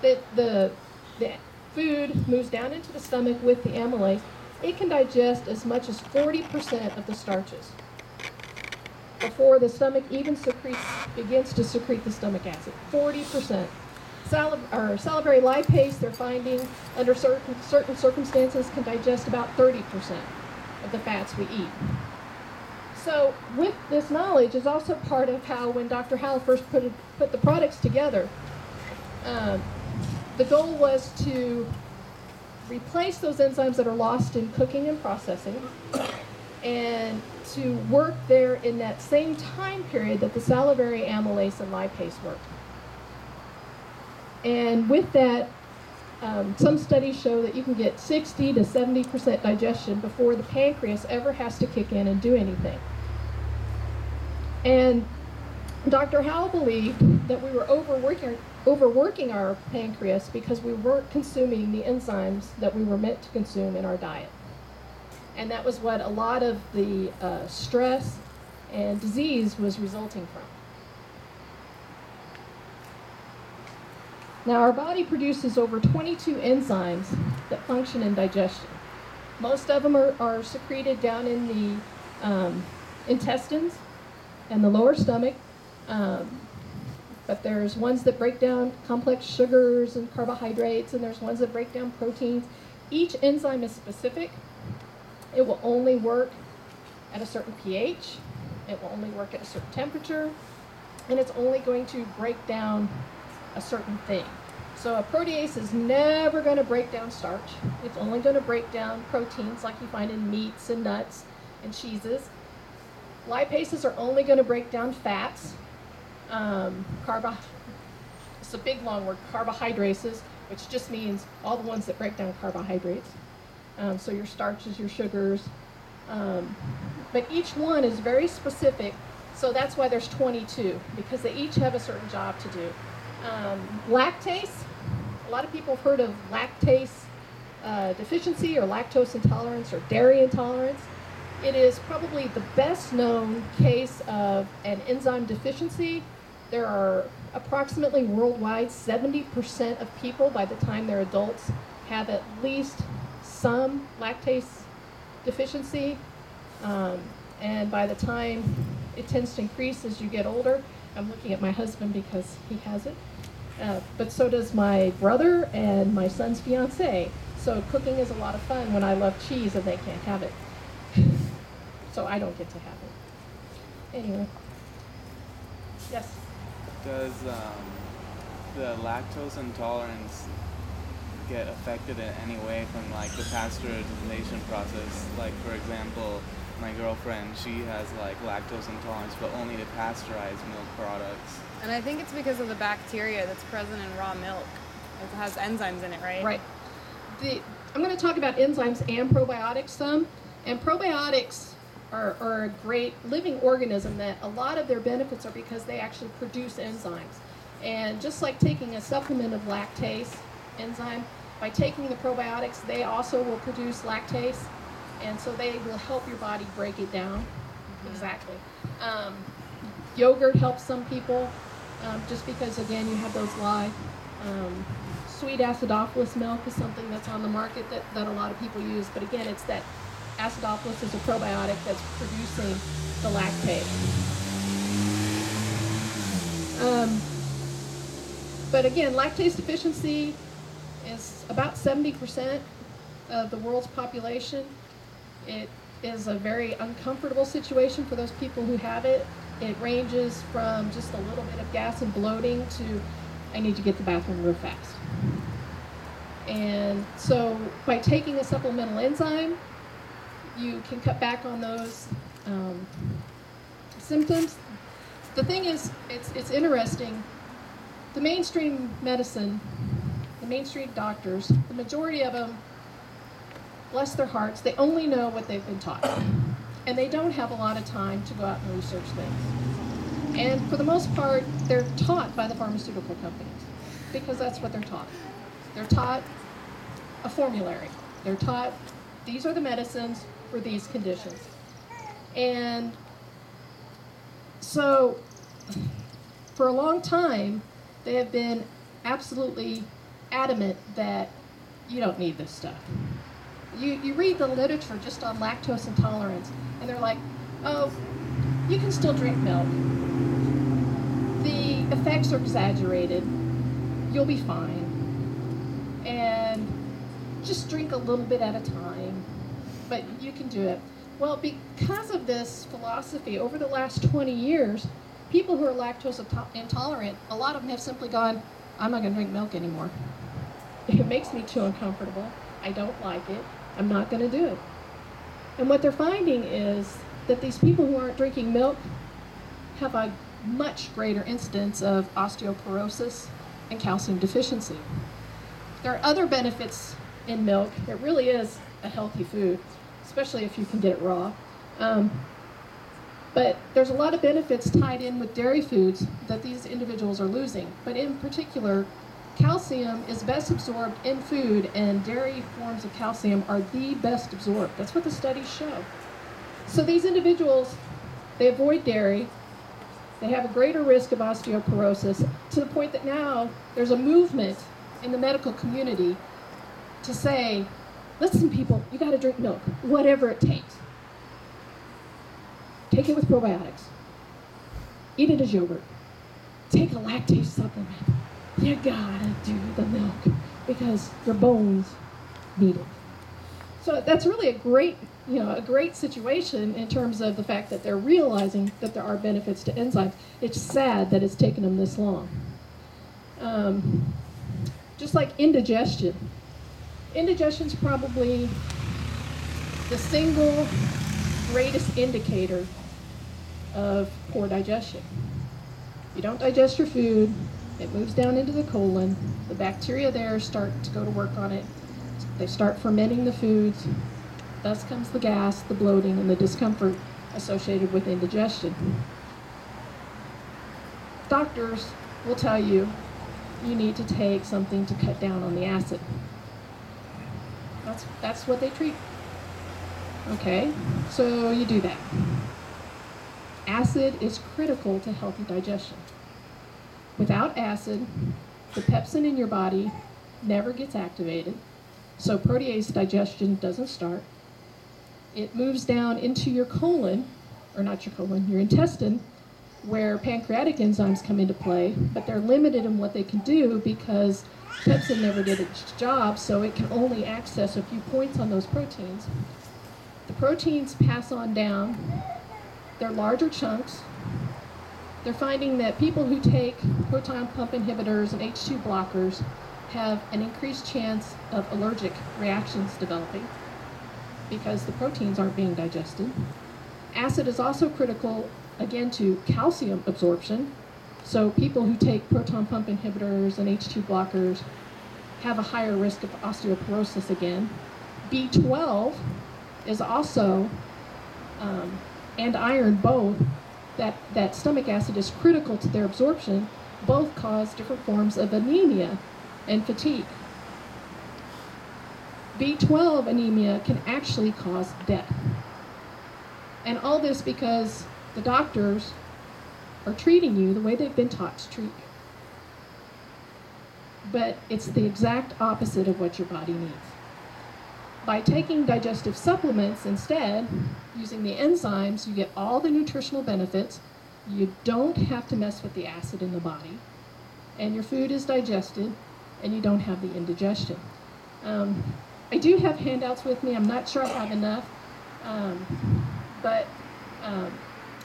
the food moves down into the stomach with the amylase, it can digest as much as 40% of the starches before the stomach even begins to secrete the stomach acid. 40%. Salivary lipase, they're finding under certain circumstances, can digest about 30% of the fats we eat. So with this knowledge is also part of how when Dr. Howell first put the products together, the goal was to replace those enzymes that are lost in cooking and processing and to work there in that same time period that the salivary amylase and lipase work. And with that, some studies show that you can get 60 to 70% digestion before the pancreas ever has to kick in and do anything. And Dr. Howell believed that we were overworking our pancreas because we weren't consuming the enzymes that we were meant to consume in our diet. And that was what a lot of the stress and disease was resulting from. Now, our body produces over 22 enzymes that function in digestion. Most of them are secreted down in the intestines and the lower stomach, but there's ones that break down complex sugars and carbohydrates, and there's ones that break down proteins. Each enzyme is specific. It will only work at a certain pH, it will only work at a certain temperature, and it's only going to break down a certain thing. So a protease is never going to break down starch. It's only going to break down proteins like you find in meats and nuts and cheeses. Lipases are only going to break down fats. It's a big long word, carbohydrates, which just means all the ones that break down carbohydrates. So your starches, your sugars. But each one is very specific, so that's why there's 22, because they each have a certain job to do. Lactase, a lot of people have heard of lactase deficiency or lactose intolerance or dairy intolerance. It is probably the best known case of an enzyme deficiency. There are approximately worldwide 70% of people by the time they're adults have at least some lactase deficiency, and by the time it tends to increase as you get older. I'm looking at my husband because he has it, but so does my brother and my son's fiance. So cooking is a lot of fun when I love cheese and they can't have it. So I don't get to have it. Anyway. Yes? Does the lactose intolerance get affected in any way from like the pasteurization process? Like, for example, my girlfriend, she has like lactose intolerance, but only to pasteurized milk products. And I think it's because of the bacteria that's present in raw milk. It has enzymes in it, right? Right. I'm going to talk about enzymes and probiotics some. And probiotics are a great living organism that a lot of their benefits are because they actually produce enzymes. And just like taking a supplement of lactase enzyme, by taking the probiotics, they also will produce lactase. And so they will help your body break it down. Mm-hmm. Exactly. Yogurt helps some people, just because, again, you have those lye. Sweet acidophilus milk is something that's on the market that a lot of people use. But again, it's that acidophilus is a probiotic that's producing the lactase. But again, lactase deficiency is about 70% of the world's population. It is a very uncomfortable situation for those people who have it. It ranges from just a little bit of gas and bloating to I need to get to the bathroom real fast. And so by taking a supplemental enzyme, you can cut back on those symptoms. The thing is, it's interesting. The mainstream medicine, the mainstream doctors, the majority of them, bless their hearts, they only know what they've been taught. And they don't have a lot of time to go out and research things. And for the most part, they're taught by the pharmaceutical companies because that's what they're taught. They're taught a formulary. They're taught these are the medicines for these conditions. And so for a long time, they have been absolutely adamant that you don't need this stuff. You read the literature just on lactose intolerance, and they're like, oh, you can still drink milk. The effects are exaggerated. You'll be fine. And just drink a little bit at a time, but you can do it. Well, because of this philosophy, over the last 20 years, people who are lactose intolerant, a lot of them have simply gone, I'm not going to drink milk anymore. It makes me too uncomfortable. I don't like it. I'm not going to do it. And what they're finding is that these people who aren't drinking milk have a much greater incidence of osteoporosis and calcium deficiency. There are other benefits in milk. It really is a healthy food, especially if you can get it raw. But there's a lot of benefits tied in with dairy foods that these individuals are losing. But in particular, calcium is best absorbed in food, and dairy forms of calcium are the best absorbed. That's what the studies show. So these individuals, they avoid dairy. They have a greater risk of osteoporosis, to the point that now there's a movement in the medical community to say, listen people, you got to drink milk, whatever it takes. Take it with probiotics. Eat it as yogurt. Take a lactase supplement. You gotta do the milk because your bones need it. So that's really a great situation in terms of the fact that they're realizing that there are benefits to enzymes. It's sad that it's taken them this long. Just like indigestion. Indigestion is probably the single greatest indicator of poor digestion. You don't digest your food, it moves down into the colon, the bacteria there start to go to work on it, they start fermenting the foods, thus comes the gas, the bloating, and the discomfort associated with indigestion. Doctors will tell you you need to take something to cut down on the acid. That's what they treat. Okay, so you do that. Acid is critical to healthy digestion. Without acid, the pepsin in your body never gets activated, so protease digestion doesn't start. It moves down into your colon, or not your colon, your intestine, where pancreatic enzymes come into play, but they're limited in what they can do because pepsin never did its job, so it can only access a few points on those proteins. The proteins pass on down. They're larger chunks. They're finding that people who take proton pump inhibitors and H2 blockers have an increased chance of allergic reactions developing because the proteins aren't being digested. Acid is also critical, again, to calcium absorption. So people who take proton pump inhibitors and H2 blockers have a higher risk of osteoporosis again. B12 is also, and iron both, that stomach acid is critical to their absorption, both cause different forms of anemia and fatigue. B12 anemia can actually cause death. And all this because the doctors are treating you the way they've been taught to treat you. But it's the exact opposite of what your body needs. By taking digestive supplements instead, using the enzymes, you get all the nutritional benefits. You don't have to mess with the acid in the body, and your food is digested, and you don't have the indigestion. I do have handouts with me. I'm not sure I have enough, but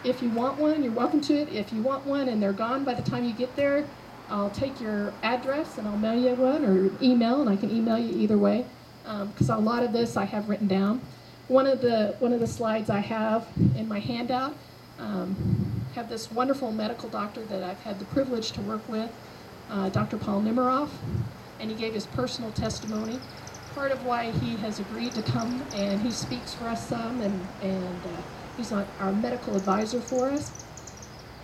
if you want one, you're welcome to it. If you want one and they're gone by the time you get there, I'll take your address and I'll mail you one, or email, and I can email you either way. Because a lot of this I have written down. One of the slides I have in my handout have this wonderful medical doctor that I've had the privilege to work with, Dr. Paul Nemiroff, and he gave his personal testimony. Part of why he has agreed to come and he speaks for us some, and he's our medical advisor for us.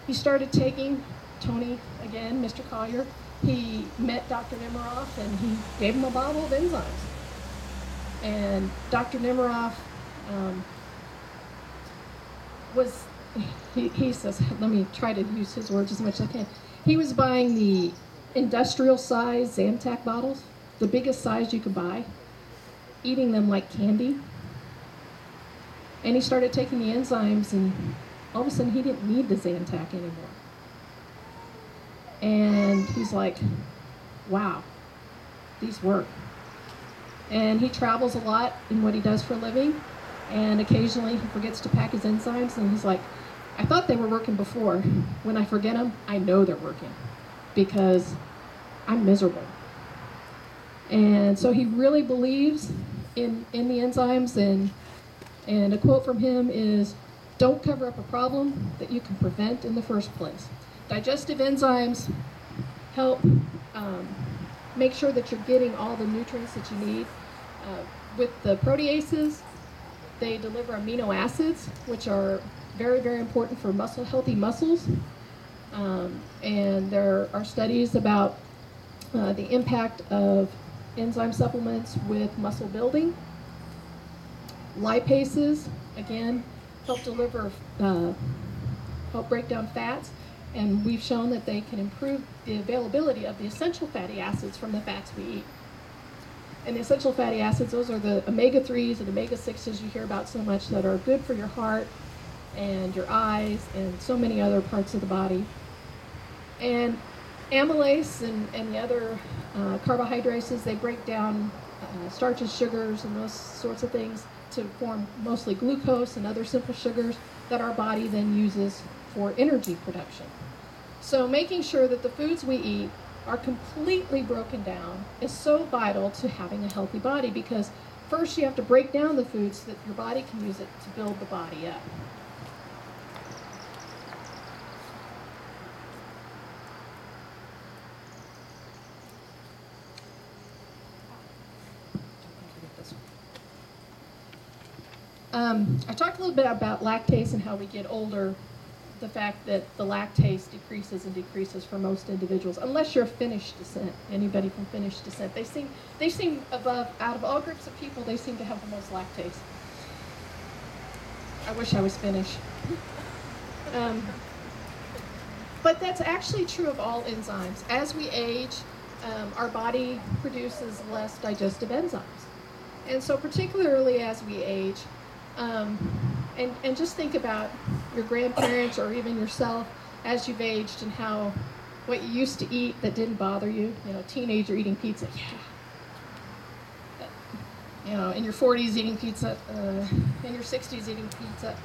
He started taking Tony, again, Mr. Collier. He met Dr. Nemiroff and he gave him a bottle of enzymes. And Dr. Nemiroff he says, let me try to use his words as much as I can. He was buying the industrial size Zantac bottles, the biggest size you could buy, eating them like candy. And he started taking the enzymes, and all of a sudden he didn't need the Zantac anymore. And he's like, wow, these work. And he travels a lot in what he does for a living, and occasionally he forgets to pack his enzymes, and he's like, I thought they were working before. When I forget them, I know they're working because I'm miserable. And so he really believes in the enzymes, and a quote from him is, don't cover up a problem that you can prevent in the first place. Digestive enzymes help make sure that you're getting all the nutrients that you need. With the proteases, they deliver amino acids, which are very, very important for healthy muscles. And there are studies about the impact of enzyme supplements with muscle building. Lipases, again, help break down fats, and we've shown that they can improve the availability of the essential fatty acids from the fats we eat. And the essential fatty acids, those are the omega-3s and omega-6s you hear about so much that are good for your heart and your eyes and so many other parts of the body. And amylase and the other carbohydrates, they break down starches, sugars, and those sorts of things to form mostly glucose and other simple sugars that our body then uses for energy production. So making sure that the foods we eat are completely broken down is so vital to having a healthy body, because first you have to break down the foods so that your body can use it to build the body up. I talked a little bit about lactase and how we get older, the fact that the lactase decreases and decreases for most individuals, unless you're Finnish descent. Anybody from Finnish descent, they seem out of all groups of people, they seem to have the most lactase. I wish I was Finnish. But that's actually true of all enzymes. As we age, our body produces less digestive enzymes. And so particularly as we age, and just think about your grandparents or even yourself as you've aged, and how what you used to eat that didn't bother you, teenager eating pizza, in your 40s eating pizza, in your 60s eating pizza,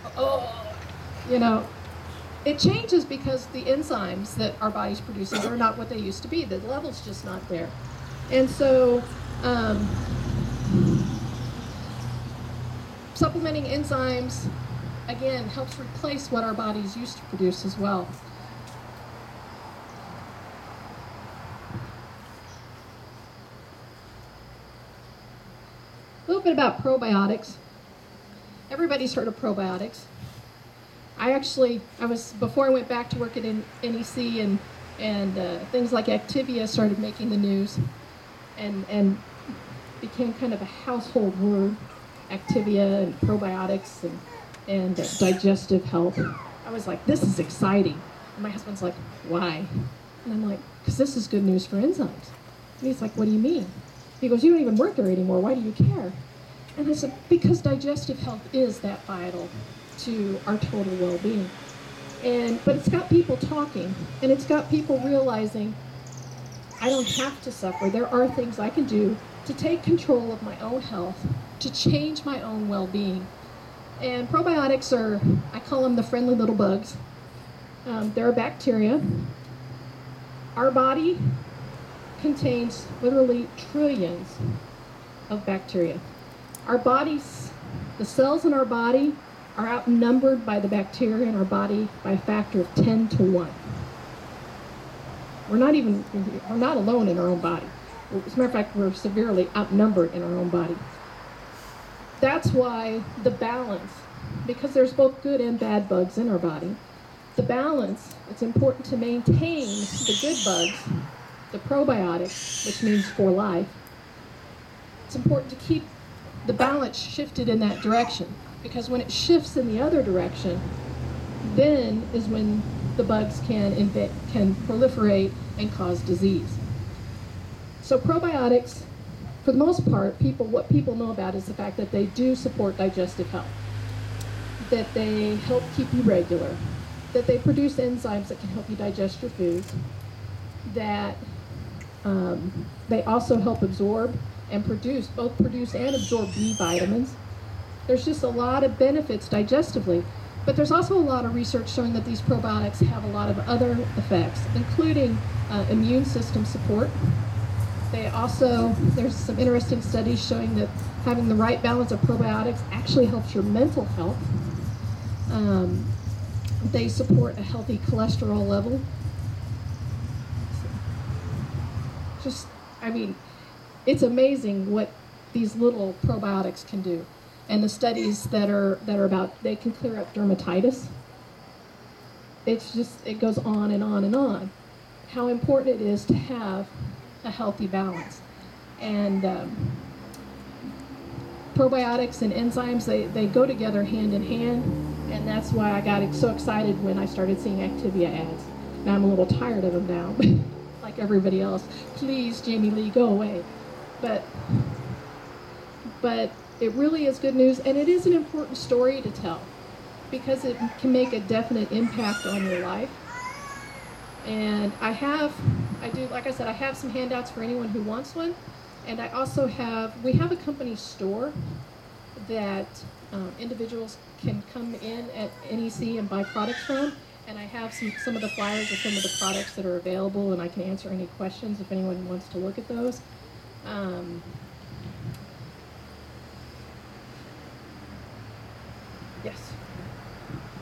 it changes because the enzymes that our body's producing are not what they used to be. The level's just not there. And so supplementing enzymes, again, helps replace what our bodies used to produce as well. A little bit about probiotics. Everybody's heard of probiotics. Before I went back to work at NEC, and things like Activia started making the news and became kind of a household word. Activia and probiotics and digestive health. I was like, this is exciting. And my husband's like, why? And I'm like, because this is good news for enzymes. And he's like, what do you mean? He goes, you don't even work there anymore. Why do you care? And I said, because digestive health is that vital to our total well-being. But it's got people talking, and it's got people realizing, I don't have to suffer. There are things I can do to take control of my own health, to change my own well-being. And probiotics are, I call them the friendly little bugs. They're a bacteria. Our body contains literally trillions of bacteria. Our bodies, the cells in our body are outnumbered by the bacteria in our body by a factor of 10 to 1. We're not alone in our own body. As a matter of fact, we're severely outnumbered in our own body. That's why the balance, because there's both good and bad bugs in our body, the balance, it's important to maintain the good bugs, the probiotics, which means for life. It's important to keep the balance shifted in that direction, because when it shifts in the other direction, then is when the bugs can proliferate and cause disease. So probiotics, for the most part, what people know about is the fact that they do support digestive health, that they help keep you regular, that they produce enzymes that can help you digest your foods, that they also help absorb and both produce and absorb B vitamins. There's just a lot of benefits digestively, but there's also a lot of research showing that these probiotics have a lot of other effects, including immune system support. There's some interesting studies showing that having the right balance of probiotics actually helps your mental health. They support a healthy cholesterol level. It's amazing what these little probiotics can do. And the studies that are about, they can clear up dermatitis. It goes on and on and on. How important it is to have a healthy balance. And probiotics and enzymes, they go together hand in hand. And that's why I got so excited when I started seeing Activia ads. Now I'm a little tired of them now, like everybody else. Please, Jamie Lee, go away. But it really is good news, and it is an important story to tell because it can make a definite impact on your life. And like I said, I have some handouts for anyone who wants one. And I also we have a company store that individuals can come in at NEC and buy products from. And I have some of the flyers of some of the products that are available, and I can answer any questions if anyone wants to look at those. Yes.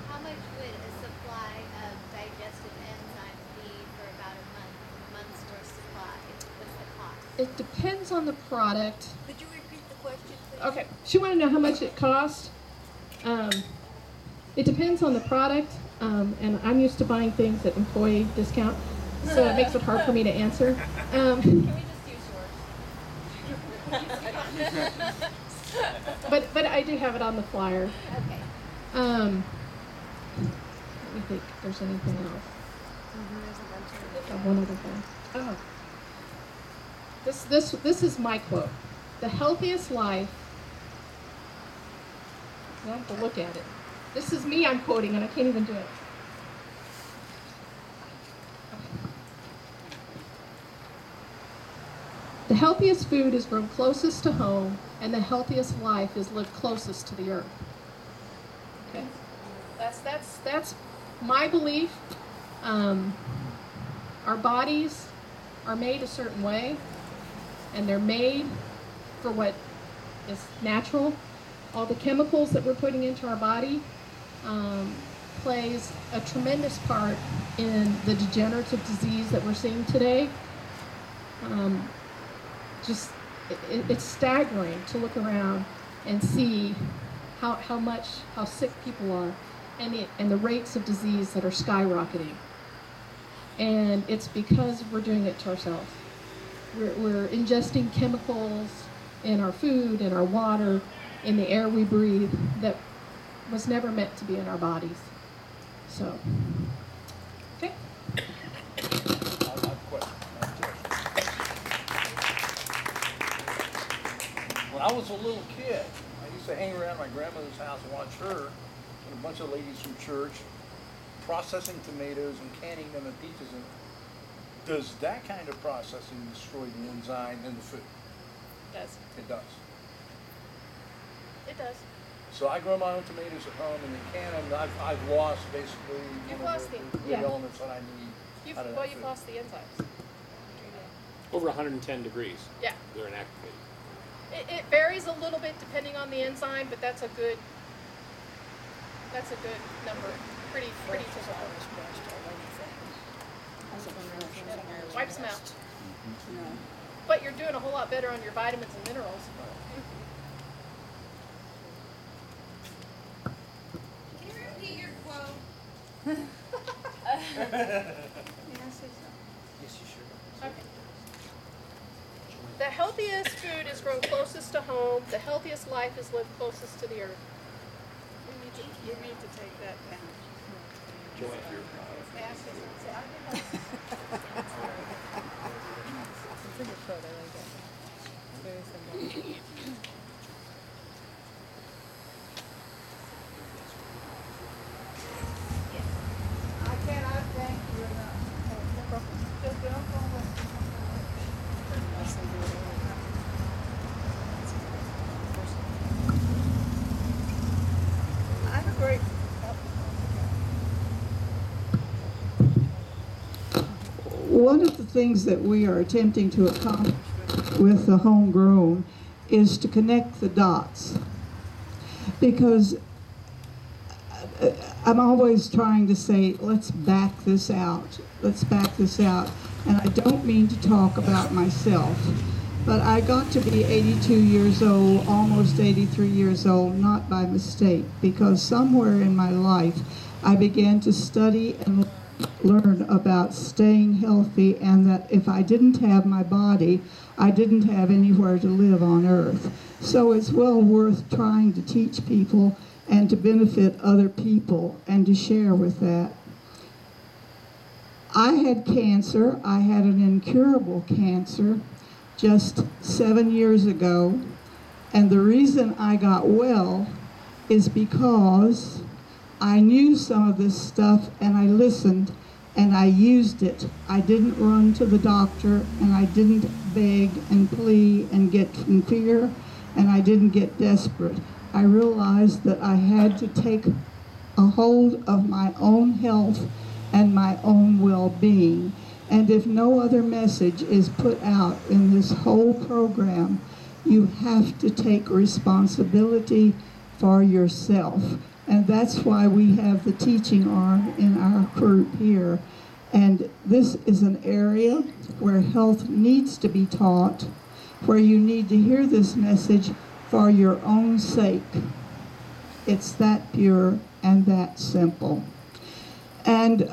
How much would a supply of digestive enzymes be for about a month's worth supply? What's the cost? It depends on the product. Could you repeat the question, please? Okay. She wanted to know how much it cost. It depends on the product, and I'm used to buying things at employee discount, so it makes it hard for me to answer. Can we just use yours? But I do have it on the flyer. Okay. Let me think if there's anything else. One other thing. Oh. This is my quote. The healthiest life, I have to look at it. This is me I'm quoting, and I can't even do it. The healthiest food is grown closest to home, and the healthiest life is lived closest to the earth. Okay, that's my belief. Our bodies are made a certain way, and they're made for what is natural. All the chemicals that we're putting into our body plays a tremendous part in the degenerative disease that we're seeing today. It's staggering to look around and see how sick people are, and the rates of disease that are skyrocketing. And it's because we're doing it to ourselves. We're ingesting chemicals in our food, in our water, in the air we breathe that was never meant to be in our bodies. So, okay. When I was a little kid, I used to hang around my grandmother's house and watch her and a bunch of ladies from church processing tomatoes and canning them and peaches. And does that kind of processing destroy the enzyme in the food? It does. It does. It does. So I grow my own tomatoes at home and they can them. I've lost basically You've one lost of the yeah. elements that I need. You've out of that food. lost the enzymes. Over 110 degrees. Yeah. They're inactivated. It varies a little bit depending on the enzyme, but that's a good number. Pretty typical. Wipes them out. But you're doing a whole lot better on your vitamins and minerals. Can you repeat your quote? Yes, you should. Okay. The healthiest food is grown closest to home. The healthiest life is lived closest to the earth. You need to take that down. It's a good photo, I like it. It's very simple. I cannot thank you enough. Just don't go away. I'm a great. One of the things that we are attempting to accomplish with the homegrown is to connect the dots, because I'm always trying to say, let's back this out, let's back this out. And I don't mean to talk about myself, but I got to be 82 years old, almost 83 years old, not by mistake, because somewhere in my life I began to study and learn about staying healthy, and that if I didn't have my body, I didn't have anywhere to live on earth. So it's well worth trying to teach people and to benefit other people and to share with that. I had cancer. I had an incurable cancer just 7 years ago, and the reason I got well is because I knew some of this stuff and I listened and I used it. I didn't run to the doctor, and I didn't beg and plead and get in fear, and I didn't get desperate. I realized that I had to take a hold of my own health and my own well-being. And if no other message is put out in this whole program, you have to take responsibility for yourself. And that's why we have the teaching arm in our group here. And this is an area where health needs to be taught, where you need to hear this message for your own sake. It's that pure and that simple. And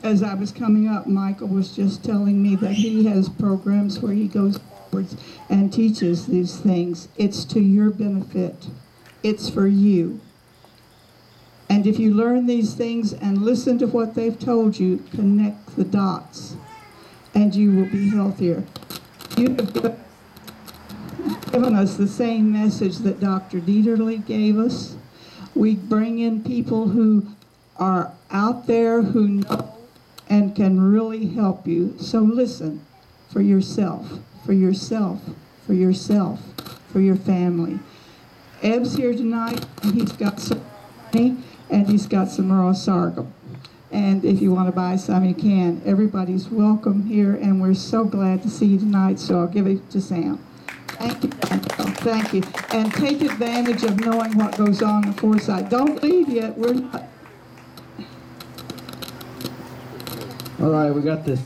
as I was coming up, Michael was just telling me that he has programs where he goes forwards and teaches these things. It's to your benefit. It's for you. And if you learn these things and listen to what they've told you, connect the dots, and you will be healthier. You have given us the same message that Dr. Dieterle gave us. We bring in people who are out there who know and can really help you. So listen for yourself, for yourself, for yourself, for your family. Eb's here tonight, and he's got some money, and he's got some raw sorghum. And if you want to buy some, you can. Everybody's welcome here, and we're so glad to see you tonight, so I'll give it to Sam. Thank you, Danielle. Thank you. And take advantage of knowing what goes on in Forsyth. Don't leave yet. We're not. All right, we got this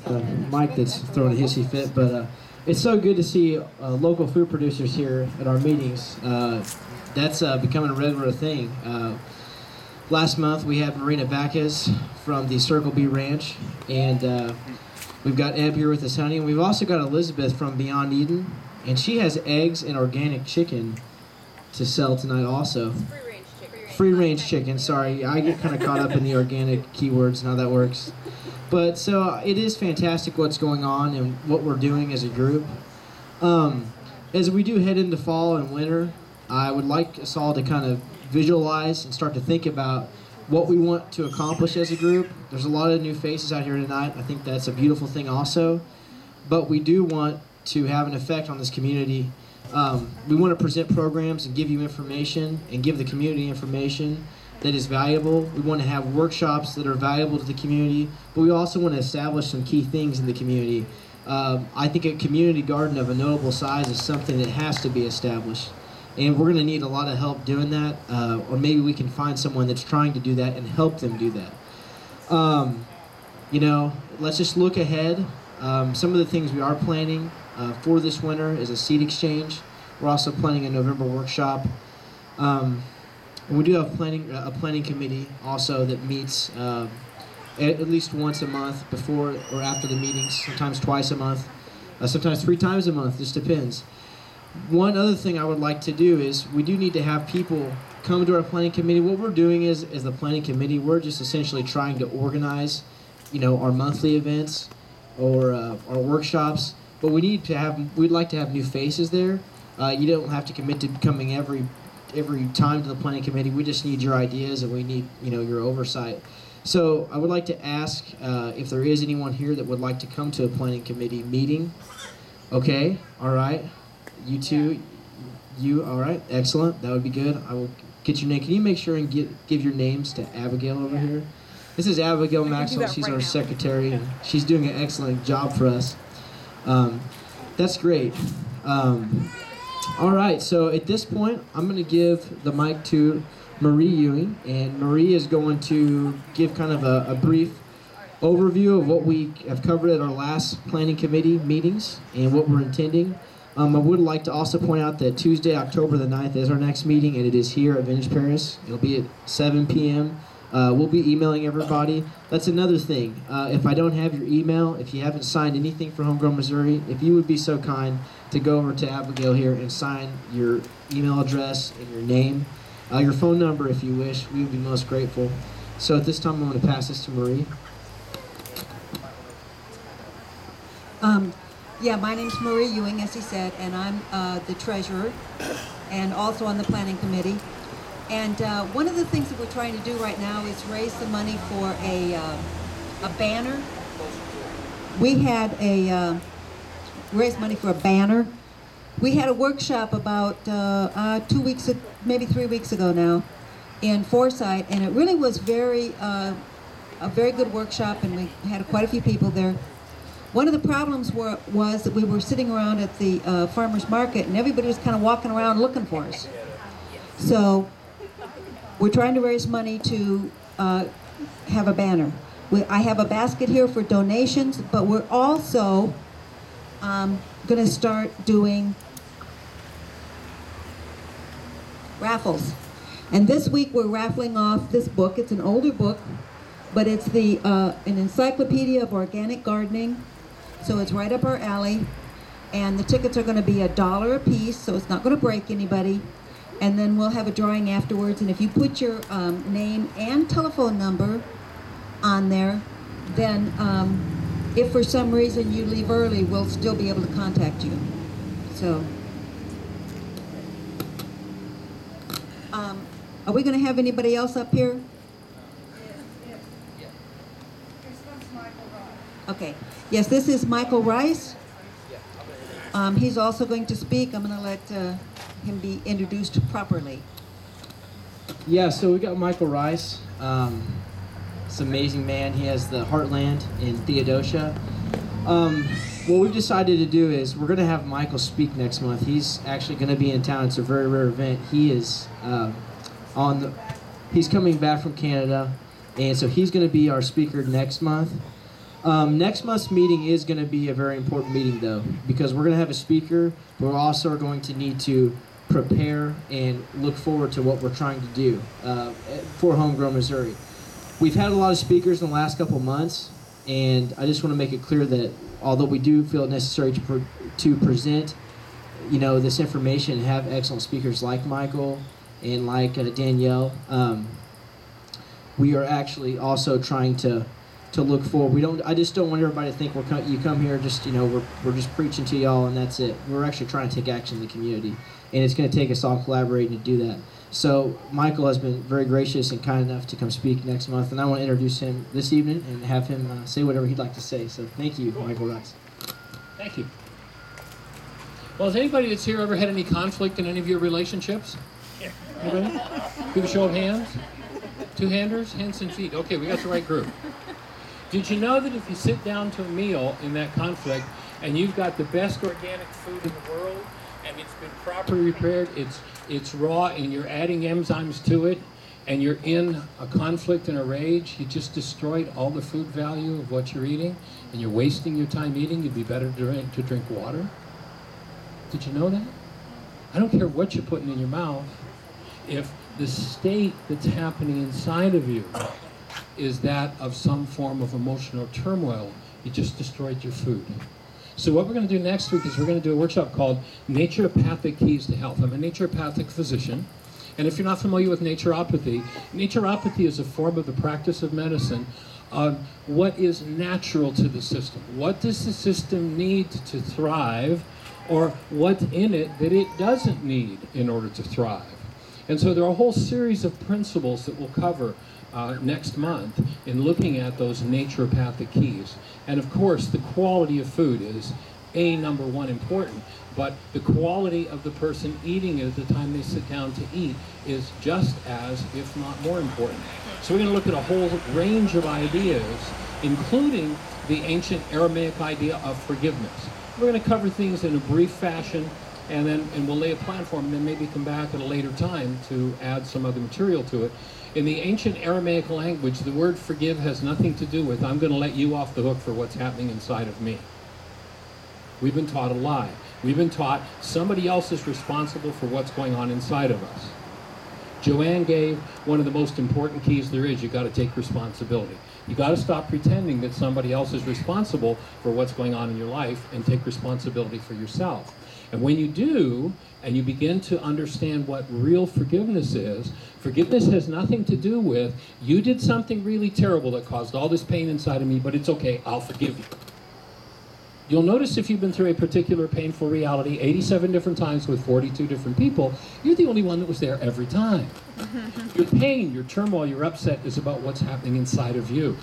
mic that's throwing a hissy fit, but it's so good to see local food producers here at our meetings. That's becoming a regular thing. Last month we had Marina Bacchus from the Circle B Ranch, and we've got Eb here with us, honey, and we've also got Elizabeth from Beyond Eden, and she has eggs and organic chicken to sell tonight also. Free-range chicken. Free-range chicken, sorry. I get kind of caught up in the organic keywords and how that works. But so it is fantastic what's going on and what we're doing as a group. As we do head into fall and winter, I would like us all to kind of visualize and start to think about what we want to accomplish as a group. There's a lot of new faces out here tonight. I think that's a beautiful thing also. But we do want to have an effect on this community. We want to present programs and give you information and give the community information that is valuable. We want to have workshops that are valuable to the community, but we also want to establish some key things in the community. I think a community garden of a notable size is something that has to be established. And we're going to need a lot of help doing that, or maybe we can find someone that's trying to do that and help them do that. You know, let's just look ahead. Some of the things we are planning for this winter is a seed exchange. We're also planning a November workshop. And we do have a planning committee also that meets at least once a month before or after the meetings, sometimes twice a month, sometimes 3 times a month, just depends. One other thing I would like to do is we do need to have people come to our planning committee. What we're doing is, as the planning committee, we're just essentially trying to organize, our monthly events or our workshops. But we'd like to have new faces there. You don't have to commit to coming every time to the planning committee. We just need your ideas, and we need, your oversight. So I would like to ask if there is anyone here that would like to come to a planning committee meeting. Okay, all right. You two, all right, excellent. That would be good. I will get your name. Can you make sure and give your names to Abigail over here? This is Abigail Maxwell. She's our secretary, and she's doing an excellent job for us. That's great. All right, so at this point, I'm going to give the mic to Marie Ewing, and Marie is going to give kind of a brief overview of what we have covered at our last planning committee meetings and what we're intending. I would like to also point out that Tuesday, October the 9th is our next meeting, and it is here at Vintage Paris. It'll be at 7 p.m. We'll be emailing everybody. That's another thing. If I don't have your email, if you haven't signed anything for Homegrown Missouri, if you would be so kind to go over to Abigail here and sign your email address and your name, your phone number if you wish, we would be most grateful. So at this time, I'm going to pass this to Marie. Yeah, my name's Marie Ewing, as he said, and I'm the treasurer and also on the planning committee. And one of the things that we're trying to do right now is raise the money for a banner. We had raise money for a banner. We had a workshop about 2 weeks, maybe 3 weeks ago now, in Forsyth, and it really was a very good workshop, and we had quite a few people there. One of the problems was that we were sitting around at the farmer's market, and everybody was kind of walking around looking for us. So we're trying to raise money to have a banner. I have a basket here for donations, but we're also going to start doing raffles. And this week we're raffling off this book. It's an older book, but it's an encyclopedia of organic gardening. So it's right up our alley, and the tickets are going to be $1 a piece, so it's not going to break anybody. And then we'll have a drawing afterwards, and if you put your name and telephone number on there, then if for some reason you leave early, we'll still be able to contact you. So, are we going to have anybody else up here? Okay. Yes, this is Michael Rice. He's also going to speak. I'm going to let him be introduced properly. Yeah, so we got Michael Rice. It's an amazing man. He has the Heartland in Theodosia. What we've decided to do is we're going to have Michael speak next month. He's actually going to be in town. It's a very rare event. He is he's coming back from Canada, and so he's going to be our speaker next month. Next month's meeting is going to be a very important meeting, though, because we're going to have a speaker, but we're also going to need to prepare and look forward to what we're trying to do for Homegrown Missouri. We've had a lot of speakers in the last couple months, and I just want to make it clear that although we do feel it necessary to present, this information and have excellent speakers like Michael and like Danielle, we are actually also trying to look forward. I just don't want everybody to think you come here just we're just preaching to y'all and that's it. We're actually trying to take action in the community, and it's going to take us all collaborating to do that. So Michael has been very gracious and kind enough to come speak next month, and I want to introduce him this evening and have him say whatever he'd like to say. So thank you, Michael Rice. Thank you. Well, has anybody that's here ever had any conflict in any of your relationships? Anybody? Give a show of hands. Two-handers, hands and feet. Okay, we got the right group. Did you know that if you sit down to a meal in that conflict and you've got the best organic food in the world and it's been properly prepared, it's raw and you're adding enzymes to it and you're in a conflict and a rage, you just destroyed all the food value of what you're eating and you're wasting your time eating, it'd be better to drink water? Did you know that? I don't care what you're putting in your mouth. If the state that's happening inside of you is that of some form of emotional turmoil, you just destroyed your food. So what we're going to do next week is we're going to do a workshop called Naturopathic Keys to Health. I'm a naturopathic physician, And if you're not familiar with naturopathy, naturopathy is a form of the practice of medicine on what is natural to the system. What does the system need to thrive, or what's in it that it doesn't need in order to thrive? And so there are a whole series of principles that we'll cover next month in looking at those naturopathic keys. And of course, the quality of food is number one important, but the quality of the person eating it at the time they sit down to eat is just as, if not more important. So we're going to look at a whole range of ideas, including the ancient Aramaic idea of forgiveness. We're going to cover things in a brief fashion, and we'll lay a platform, and then maybe come back at a later time to add some other material to it. In the ancient Aramaic language, the word forgive has nothing to do with, I'm going to let you off the hook for what's happening inside of me. We've been taught a lie. We've been taught somebody else is responsible for what's going on inside of us. Joanne gave one of the most important keys there is. You've got to take responsibility. You've got to stop pretending that somebody else is responsible for what's going on in your life and take responsibility for yourself. And when you do, and you begin to understand what real forgiveness is, forgiveness has nothing to do with, you did something really terrible that caused all this pain inside of me, but it's okay, I'll forgive you. You'll notice if you've been through a particular painful reality 87 different times with 42 different people, you're the only one that was there every time. Your pain, your turmoil, your upset is about what's happening inside of you.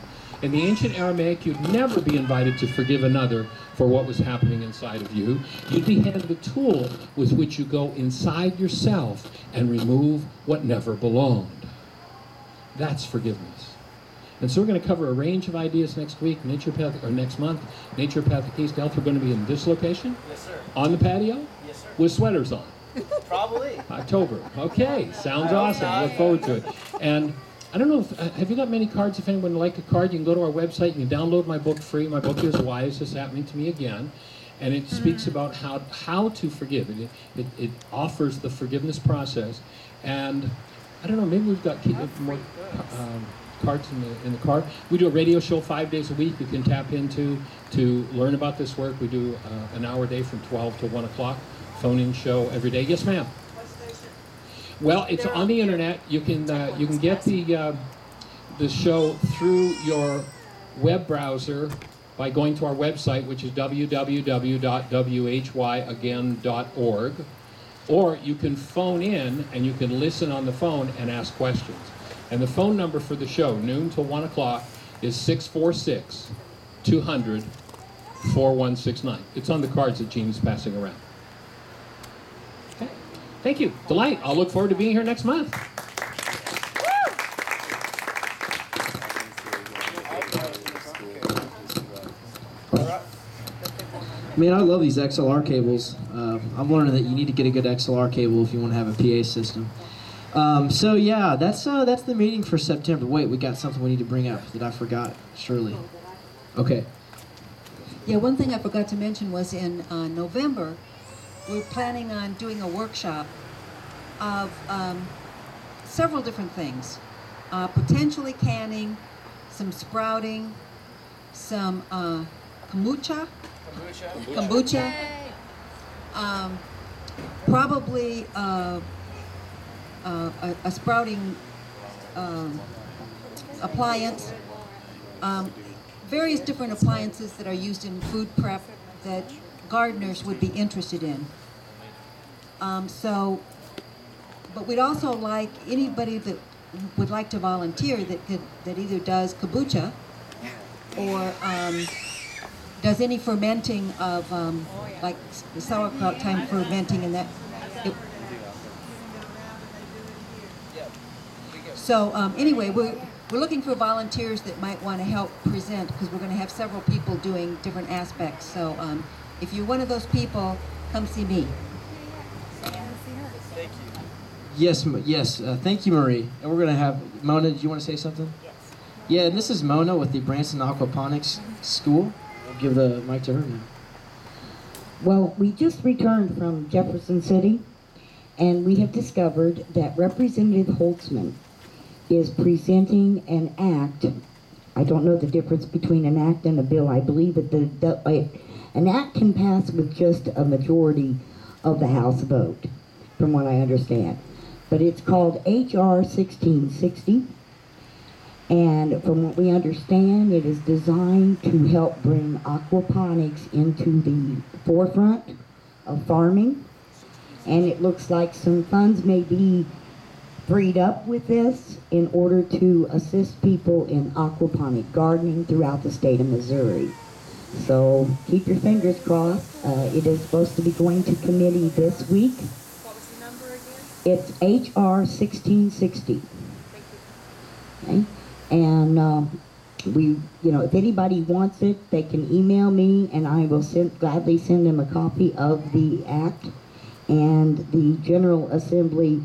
In the ancient Aramaic, you'd never be invited to forgive another for what was happening inside of you. You'd be handed a tool with which you go inside yourself and remove what never belonged. That's forgiveness. And so we're going to cover a range of ideas next week, next month. Naturopathic East Health. We're going to be in this location? Yes, sir. On the patio? Yes, sir. With sweaters on? Probably. October. Okay, sounds awesome. Look forward to it. And I don't know, have you got many cards? If anyone would like a card, you can go to our website. You can download my book free. My book is Why Is This Happening to Me Again? And it speaks about how to forgive. It offers the forgiveness process. And I don't know, maybe we've got more cards in the car. We do a radio show 5 days a week you can tap into to learn about this work. We do an hour a day from 12 to 1 o'clock, phone-in show every day. Yes, ma'am? Well, it's on the internet. You can get the show through your web browser by going to our website, which is www.whyagain.org, or you can phone in and you can listen on the phone and ask questions. And the phone number for the show, noon till 1 o'clock, is 646-200-4169. It's on the cards that Jean's passing around. Okay. Thank you. Delight. I'll look forward to being here next month. Man, I love these XLR cables. I'm learning that you need to get a good XLR cable if you want to have a PA system. So yeah, that's the meeting for September. Wait, we got something we need to bring up that I forgot, surely. Okay. Yeah, one thing I forgot to mention was in November, we're planning on doing a workshop of several different things. Potentially canning, some sprouting, some kombucha, probably a sprouting appliance, various different appliances that are used in food prep that gardeners would be interested in. But we'd also like anybody that would like to volunteer that either does kombucha or does any fermenting of like sauerkraut time fermenting and that. So anyway, we're looking for volunteers that might want to help present because we're going to have several people doing different aspects. So if you're one of those people, come see me. Thank you. Yes, thank you, Marie. And we're going to have, Mona, did you want to say something? Yes. Yeah, and this is Mona with the Branson Aquaponics School. I'll give the mic to her now. Well, we just returned from Jefferson City, and we have discovered that Representative Holtzman is presenting an act. I don't know the difference between an act and a bill. I believe that an act can pass with just a majority of the House vote, from what I understand. but it's called HR 1660. And from what we understand, it is designed to help bring aquaponics into the forefront of farming. And it looks like some funds may be freed up with this in order to assist people in aquaponic gardening throughout the state of Missouri. So keep your fingers crossed. It is supposed to be going to committee this week. What was the number again? It's HR 1660. Okay? And if anybody wants it, they can email me, and I will gladly send them a copy of the act. And the General Assembly,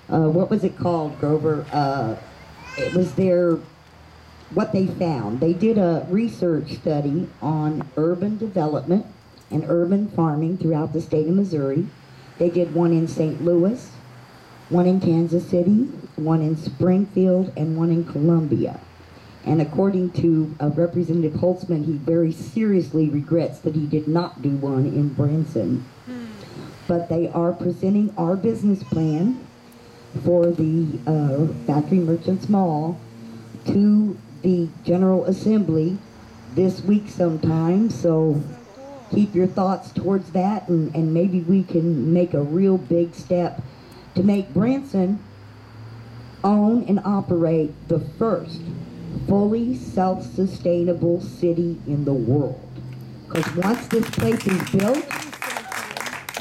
what was it called, Grover? It was what they found. They did a research study on urban development and urban farming throughout the state of Missouri. They did one in St. Louis, one in Kansas City, one in Springfield, and one in Columbia. And according to Representative Holtzman, he very seriously regrets that he did not do one in Branson. But they are presenting our business plan for the Factory Merchants Mall to the General Assembly this week sometime. So keep your thoughts towards that, and maybe we can make a real big step to make Branson own and operate the first fully self-sustainable city in the world. Because once this place is built,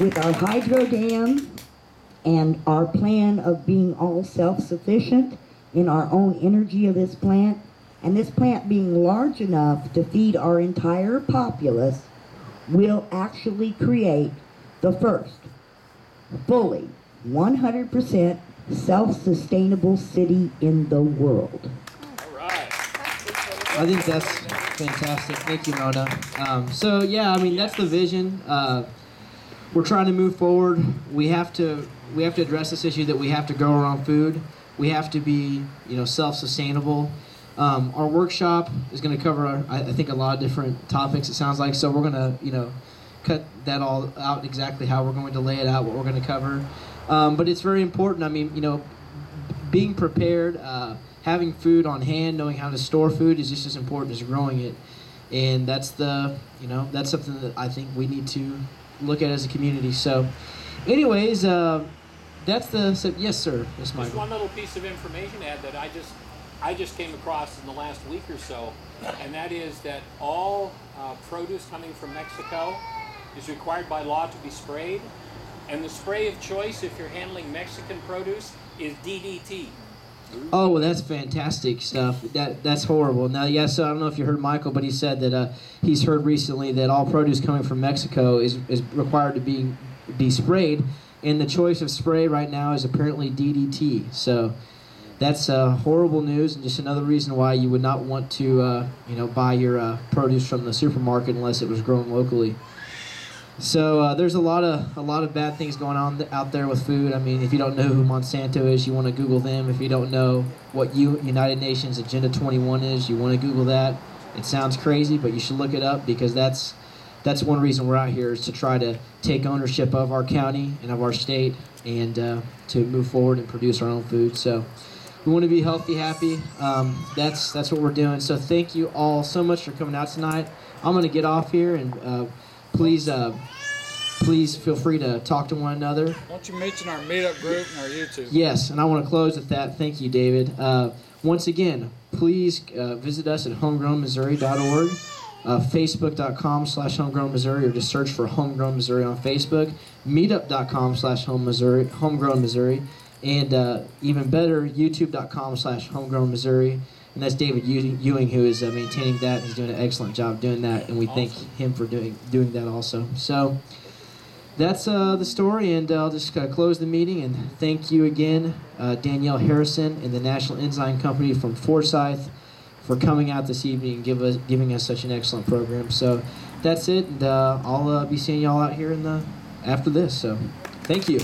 with our hydro dam and our plan of being all self-sufficient in our own energy of this plant, and this plant being large enough to feed our entire populace, will actually create the first fully 100% self-sustainable city in the world. All right. I think that's fantastic. Thank you, Mona. So yeah, I mean, that's the vision. We're trying to move forward. We have to address this issue that we have to grow our own food. We have to be, self-sustainable. Our workshop is going to cover, I think, a lot of different topics, it sounds like. So we're going to, cut that all out exactly how we're going to lay it out, what we're going to cover. But it's very important. I mean, being prepared, having food on hand, knowing how to store food is just as important as growing it. And that's that's something that I think we need to look at as a community. So anyways, that's yes, sir. Yes, Just Michael. one little piece of information to add that I just came across in the last week or so, and that is that all produce coming from Mexico is required by law to be sprayed, and the spray of choice if you're handling Mexican produce is DDT. Oh, well, that's fantastic stuff. That's horrible. Now, yes, so I don't know if you heard Michael, but he said that he's heard recently that all produce coming from Mexico is required to be sprayed, and the choice of spray right now is apparently DDT. So that's horrible news, and just another reason why you would not want to buy your produce from the supermarket unless it was grown locally. So there's a lot of bad things going on out there with food. I mean, if you don't know who Monsanto is, you want to Google them. If you don't know what United Nations Agenda 21 is, you want to Google that. It sounds crazy, but you should look it up, because that's one reason we're out here, is to try to take ownership of our county and of our state, and to move forward and produce our own food. So we want to be healthy, happy. That's what we're doing. So thank you all so much for coming out tonight. I'm going to get off here, and please feel free to talk to one another. Why don't you mention our meetup group and our YouTube? Yes, and I want to close with that. Thank you, David. Once again, please visit us at homegrownmissouri.org, facebook.com/homegrownmissouri, or just search for Homegrown Missouri on Facebook, meetup.com/homegrownmissouri, and even better, youtube.com/homegrownmissouri. And that's David Ewing, who is maintaining that. He's doing an excellent job doing that, and we thank him for doing that also. So that's the story, and I'll just close the meeting, and thank you again, Danielle Harrison and the National Enzyme Company from Forsyth, for coming out this evening and giving us such an excellent program. So that's it, and I'll be seeing y'all out here after this. So thank you.